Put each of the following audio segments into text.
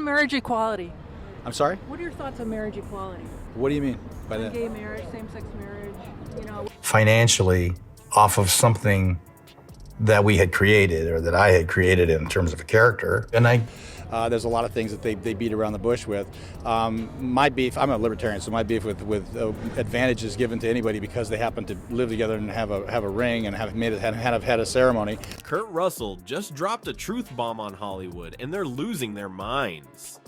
marriage equality? I'm sorry? What are your thoughts on marriage equality? What do you mean by that? Gay marriage, same-sex marriage, you know? Financially, off of something that we had created or that I had created in terms of a character. And there's a lot of things that they beat around the bush with. My beef, I'm a libertarian, so my beef with advantages given to anybody because they happen to live together and have a ring and have had a ceremony. Kurt Russell just dropped a truth bomb on Hollywood, and they're losing their minds.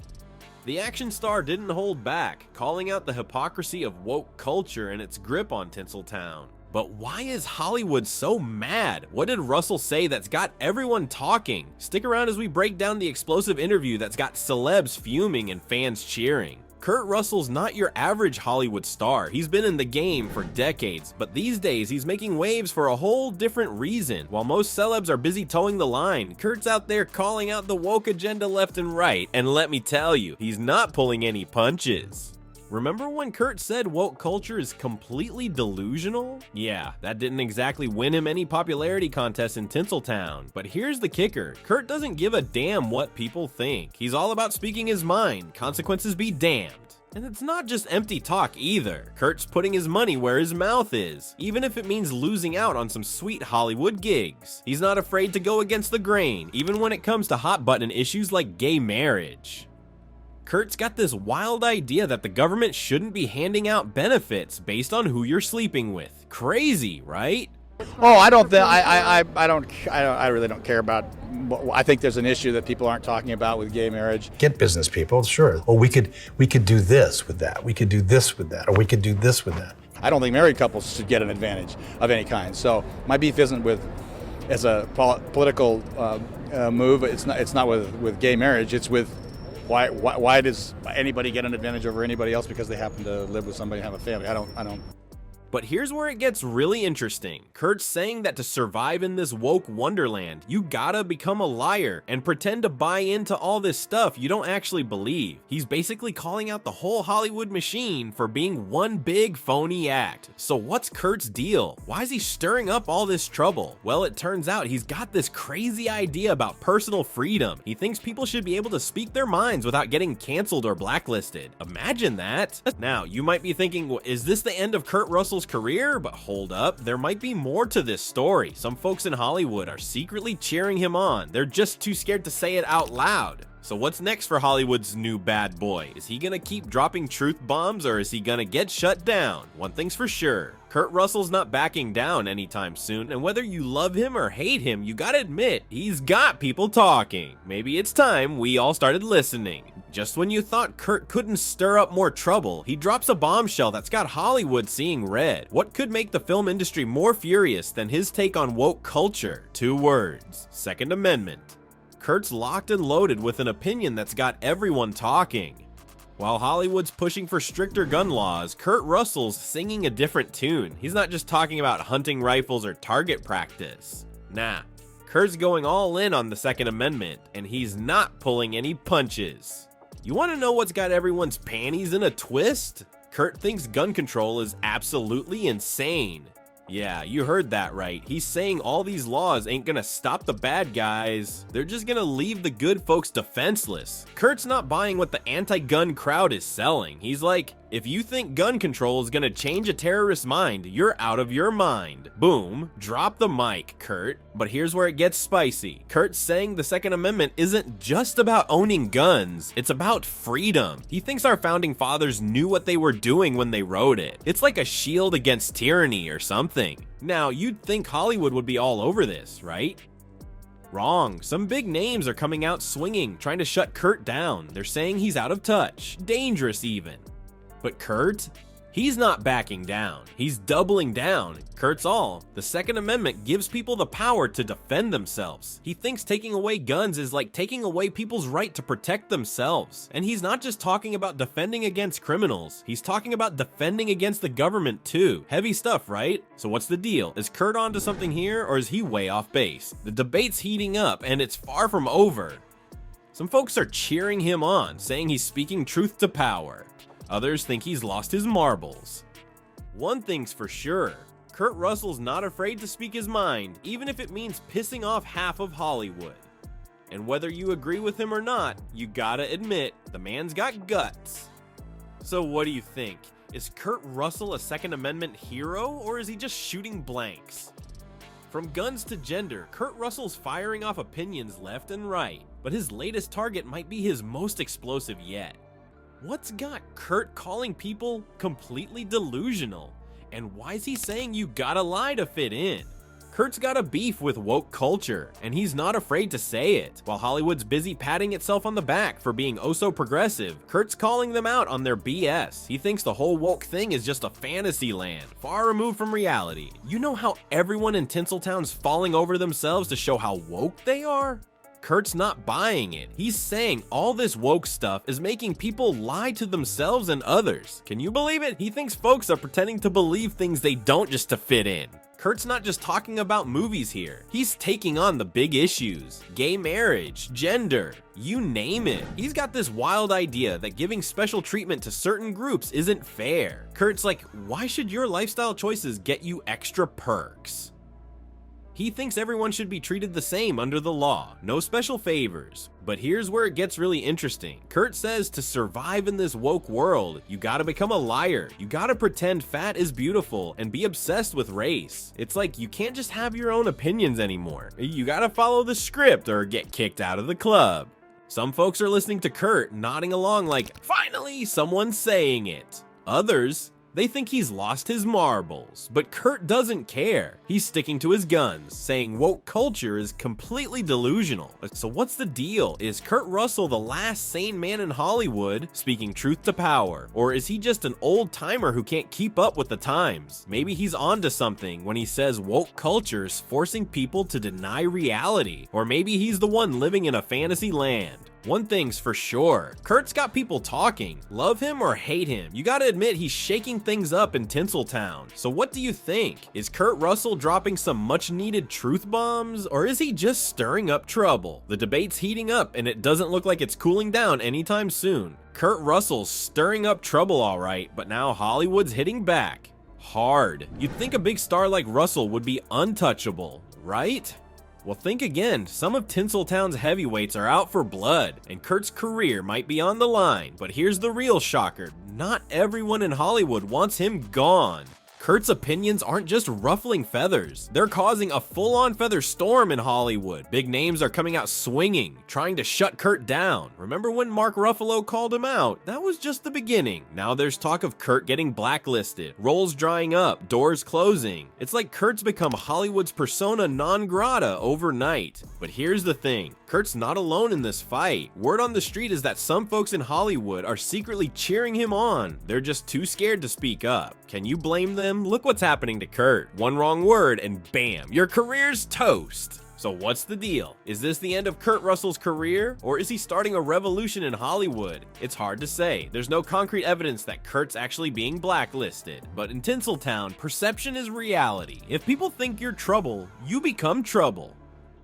The action star didn't hold back, calling out the hypocrisy of woke culture and its grip on Tinseltown. But why is Hollywood so mad? What did Russell say that's got everyone talking? Stick around as we break down the explosive interview that's got celebs fuming and fans cheering. Kurt Russell's not your average Hollywood star. He's been in the game for decades, but these days he's making waves for a whole different reason. While most celebs are busy towing the line, Kurt's out there calling out the woke agenda left and right, and let me tell you, he's not pulling any punches. Remember when Kurt said woke culture is completely delusional? Yeah, that didn't exactly win him any popularity contests in Tinseltown. But here's the kicker, Kurt doesn't give a damn what people think. He's all about speaking his mind, consequences be damned. And it's not just empty talk either. Kurt's putting his money where his mouth is, even if it means losing out on some sweet Hollywood gigs. He's not afraid to go against the grain, even when it comes to hot button issues like gay marriage. Kurt's got this wild idea that the government shouldn't be handing out benefits based on who you're sleeping with. Crazy, right? Oh, I really don't care about. I think there's an issue that people aren't talking about with gay marriage. get business people, sure. Or we could do this with that. We could do this with that. Or we could do this with that. I don't think married couples should get an advantage of any kind. So my beef isn't with, as a political move. It's not with gay marriage. It's with why does anybody get an advantage over anybody else because they happen to live with somebody and have a family? I don't. But here's where it gets really interesting. Kurt's saying that to survive in this woke wonderland, you gotta become a liar and pretend to buy into all this stuff you don't actually believe. He's basically calling out the whole Hollywood machine for being one big phony act. So what's Kurt's deal? Why is he stirring up all this trouble? Well, it turns out he's got this crazy idea about personal freedom. He thinks people should be able to speak their minds without getting canceled or blacklisted. Imagine that. Now, you might be thinking, well, is this the end of Kurt Russell's career? But hold up, there might be more to this story. Some folks in Hollywood are secretly cheering him on. They're just too scared to say it out loud. So what's next for Hollywood's new bad boy? Is he gonna keep dropping truth bombs or is he gonna get shut down? One thing's for sure, Kurt Russell's not backing down anytime soon, and whether you love him or hate him, you gotta admit, he's got people talking. Maybe it's time we all started listening. Just when you thought Kurt couldn't stir up more trouble, he drops a bombshell that's got Hollywood seeing red. What could make the film industry more furious than his take on woke culture? 2 words: Second Amendment. Kurt's locked and loaded with an opinion that's got everyone talking. While Hollywood's pushing for stricter gun laws, Kurt Russell's singing a different tune. He's not just talking about hunting rifles or target practice. Nah, Kurt's going all in on the Second Amendment, and he's not pulling any punches. You want to know what's got everyone's panties in a twist? Kurt thinks gun control is absolutely insane. Yeah, you heard that right. He's saying all these laws ain't gonna stop the bad guys. They're just gonna leave the good folks defenseless. Kurt's not buying what the anti-gun crowd is selling. He's like, if you think gun control is gonna change a terrorist's mind, you're out of your mind. Boom. Drop the mic, Kurt. But here's where it gets spicy. Kurt's saying the Second Amendment isn't just about owning guns, it's about freedom. He thinks our founding fathers knew what they were doing when they wrote it. It's like a shield against tyranny or something. Now, you'd think Hollywood would be all over this, right? Wrong. Some big names are coming out swinging, trying to shut Kurt down. They're saying he's out of touch, dangerous even. But Kurt? He's not backing down. He's doubling down. Kurt's all. The Second Amendment gives people the power to defend themselves. He thinks taking away guns is like taking away people's right to protect themselves. And he's not just talking about defending against criminals. He's talking about defending against the government too. Heavy stuff, right? So what's the deal? Is Kurt onto something here, or is he way off base? The debate's heating up, and it's far from over. Some folks are cheering him on, saying he's speaking truth to power. Others think he's lost his marbles. One thing's for sure, Kurt Russell's not afraid to speak his mind, even if it means pissing off half of Hollywood. And whether you agree with him or not, you gotta admit, the man's got guts. So what do you think? Is Kurt Russell a Second Amendment hero, or is he just shooting blanks? From guns to gender, Kurt Russell's firing off opinions left and right, but his latest target might be his most explosive yet. What's got Kurt calling people completely delusional? And why is he saying you gotta lie to fit in? Kurt's got a beef with woke culture, and he's not afraid to say it. While Hollywood's busy patting itself on the back for being oh so progressive, Kurt's calling them out on their BS. He thinks the whole woke thing is just a fantasy land, far removed from reality. You know how everyone in Tinseltown's falling over themselves to show how woke they are? Kurt's not buying it. He's saying all this woke stuff is making people lie to themselves and others. Can you believe it? He thinks folks are pretending to believe things they don't just to fit in. Kurt's not just talking about movies here. He's taking on the big issues. Gay marriage, gender, you name it. He's got this wild idea that giving special treatment to certain groups isn't fair. Kurt's like, why should your lifestyle choices get you extra perks? He thinks everyone should be treated the same under the law, no special favors. But here's where it gets really interesting. Kurt says to survive in this woke world, you gotta become a liar. You gotta pretend fat is beautiful and be obsessed with race. It's like you can't just have your own opinions anymore. You gotta follow the script or get kicked out of the club. Some folks are listening to Kurt, nodding along like, finally, someone's saying it. Others, they think he's lost his marbles, but Kurt doesn't care. He's sticking to his guns, saying woke culture is completely delusional. So what's the deal? Is Kurt Russell the last sane man in Hollywood speaking truth to power? Or is he just an old timer who can't keep up with the times? Maybe he's onto something when he says woke culture is forcing people to deny reality. Or maybe he's the one living in a fantasy land. One thing's for sure, Kurt's got people talking. Love him or hate him, you gotta admit he's shaking things up in Tinseltown. So what do you think? Is Kurt Russell dropping some much needed truth bombs, or is he just stirring up trouble? The debate's heating up and it doesn't look like it's cooling down anytime soon. Kurt Russell's stirring up trouble alright, but now Hollywood's hitting back hard. You'd think a big star like Russell would be untouchable, right? Well, think again. Some of Tinseltown's heavyweights are out for blood, and Kurt's career might be on the line. But here's the real shocker. Not everyone in Hollywood wants him gone. Kurt's opinions aren't just ruffling feathers. They're causing a full-on feather storm in Hollywood. Big names are coming out swinging, trying to shut Kurt down. Remember when Mark Ruffalo called him out? That was just the beginning. Now there's talk of Kurt getting blacklisted, roles drying up, doors closing. It's like Kurt's become Hollywood's persona non grata overnight. But here's the thing. Kurt's not alone in this fight. Word on the street is that some folks in Hollywood are secretly cheering him on. They're just too scared to speak up. Can you blame them? Look what's happening to Kurt. One wrong word and bam, your career's toast. So what's the deal? Is this the end of Kurt Russell's career, or is he starting a revolution in Hollywood? It's hard to say. There's no concrete evidence that Kurt's actually being blacklisted. But in Tinseltown, perception is reality. If people think you're trouble, you become trouble.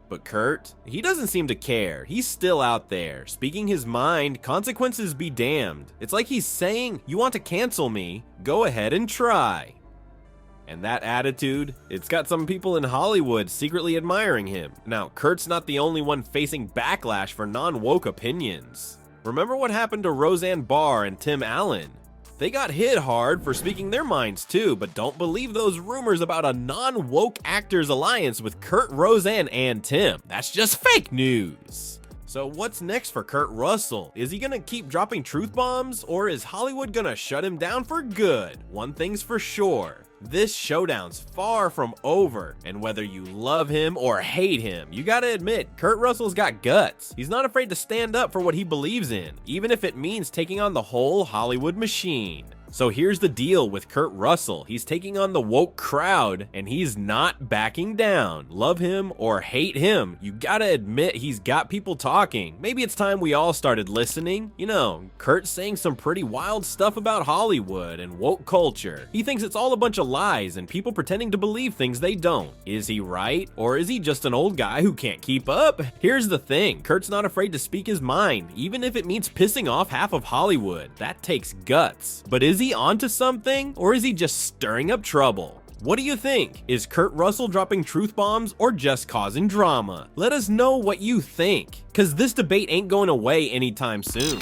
But Kurt, he doesn't seem to care. He's still out there, speaking his mind, consequences be damned. It's like he's saying, you want to cancel me? Go ahead and try. And that attitude, it's got some people in Hollywood secretly admiring him. Now, Kurt's not the only one facing backlash for non-woke opinions. Remember what happened to Roseanne Barr and Tim Allen? They got hit hard for speaking their minds too, but don't believe those rumors about a non-woke actors alliance with Kurt, Roseanne, and Tim. That's just fake news. So what's next for Kurt Russell? Is he gonna keep dropping truth bombs, or is Hollywood gonna shut him down for good? One thing's for sure. This showdown's far from over, and whether you love him or hate him, you gotta admit, Kurt Russell's got guts. He's not afraid to stand up for what he believes in, even if it means taking on the whole Hollywood machine. So here's the deal with Kurt Russell. He's taking on the woke crowd, and he's not backing down. Love him or hate him, you gotta admit he's got people talking. Maybe it's time we all started listening. You know, Kurt's saying some pretty wild stuff about Hollywood and woke culture. He thinks it's all a bunch of lies and people pretending to believe things they don't. Is he right? Or is he just an old guy who can't keep up? Here's the thing. Kurt's not afraid to speak his mind, even if it means pissing off half of Hollywood. That takes guts. But is he onto something, or is he just stirring up trouble? What do you think? Is Kurt Russell dropping truth bombs or just causing drama? Let us know what you think, cause this debate ain't going away anytime soon.